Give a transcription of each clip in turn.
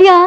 பாரியா.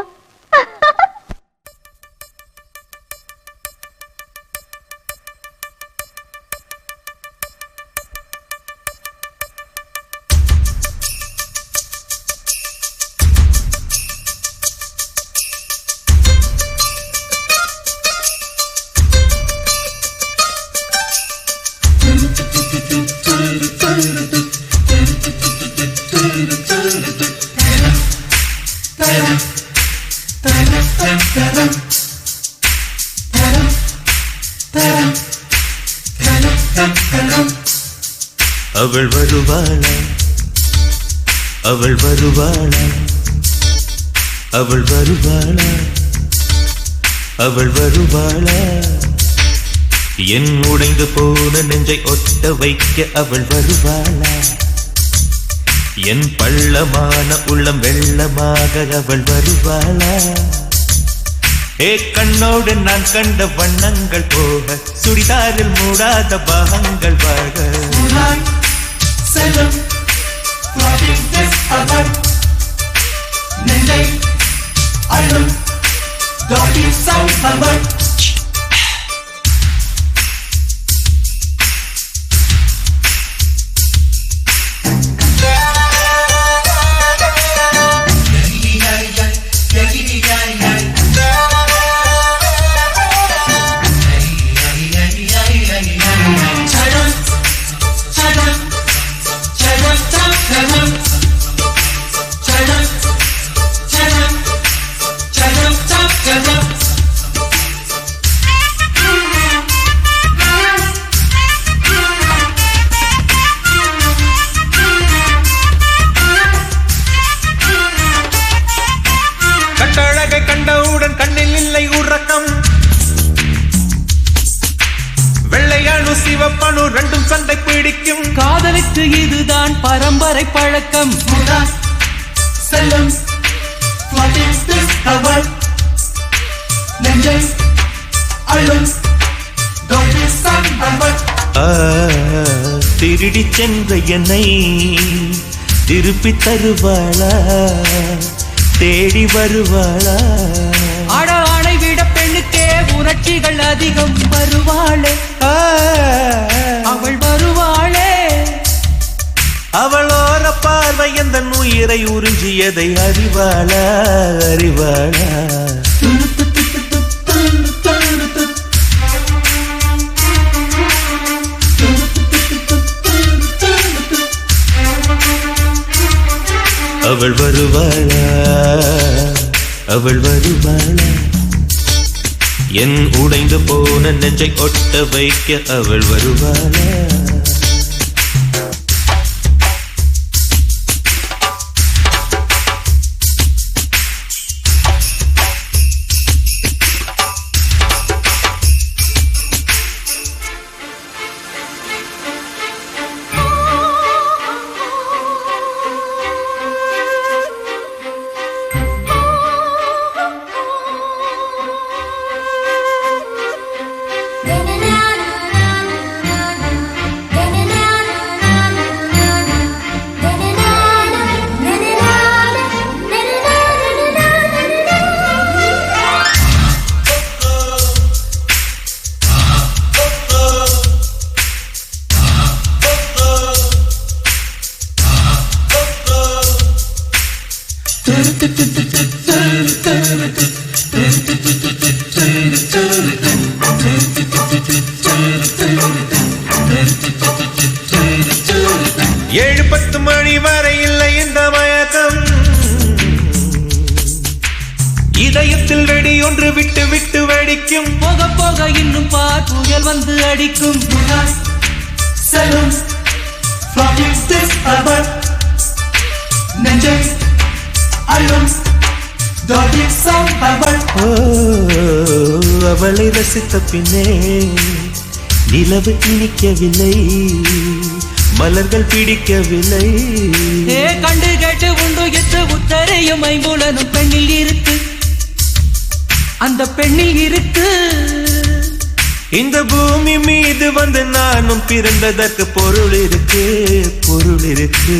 அவள் வருவாளா, அவள் வருவாளா, அவள் வருவாளா, அவள் வருவாளா, என் உடைந்து போன நெஞ்சை ஒட்ட வைக்க அவள் வருவாளா, என் பள்ளமான உள்ளம் வெள்ளமாக அவள் வருவாளா. ஏ கண்ணோடு நான் கண்ட வண்ணங்கள் போக சுடிதாரில் மூடாத பாகங்கள் வாழ செல்லும் நெஞ்சை அழும் டாடி சவுண்ட் கண்டவுடன் கண்ணில் இல்லை உறக்கம், வெள்ளையானு சிவப்பனு ரெண்டும் சண்டை பிடிக்கும், காதலுக்கு இதுதான் பரம்பரை பழக்கம். செல்லும் நெஞ்சை அழும் திருடி சென்ற என்னை திருப்பி தருவாளா, தேடி வருவாளா. அட ஆணை விட பெண்ணுக்கே உணர்ச்சிகள் அதிகம். வருவாளே அவள் வருவாளே, அவளோர பார்வை எந்த உயிரை உறிஞ்சியதை அறிவாளா, அறிவாளா. அவள் வருவாளா, அவள் வருவாளா, என் உடைந்து போன நெஞ்சை ஒட்ட வைக்க அவள் வருவாளா. ஏழு 10 மணி வரை இல்லை இந்த மயக்கம், இதயத்தில் வெடி ஒன்று விட்டு விட்டு வெடிக்கும், போக போக இன்னும் பார் புயல் வந்து அடிக்கும். செல்லும் நெஞ்சை அழும் அவளை ரசித்த பின்னே நிலவு இனிக்கவில்லை, மலர்கள் பிடிக்கவில்லை. கண்டு கேட்டு உண்டு எட்டு உத்தரையும் ஐம்புலனும் பெண்ணில் இருக்கு, அந்த பெண்ணில் இருக்கு. இந்த பூமி மீது வந்து நானும் பிறந்ததற்கு பொருள் இருக்கு, பொருள் இருக்கு.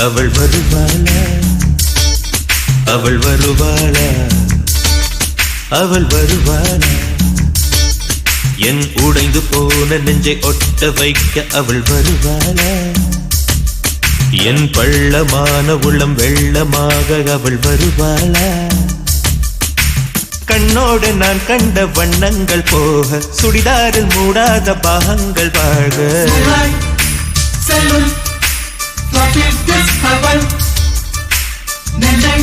அவள் வருவாளா அவள் வருவாளா அவள் வருவாளா என் உடைந்து போன நெஞ்சை ஒட்ட வைக்க அவள் வருவாளா என் பள்ளமான உள்ளம் வெள்ளமாக அவள் வருவாளா கண்ணோடு நான் கண்ட வண்ணங்கள் போக சுடிதாரில் மூடாத பாகங்கள் வாழ செல்லும் நெஞ்சை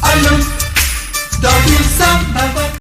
அல்லும்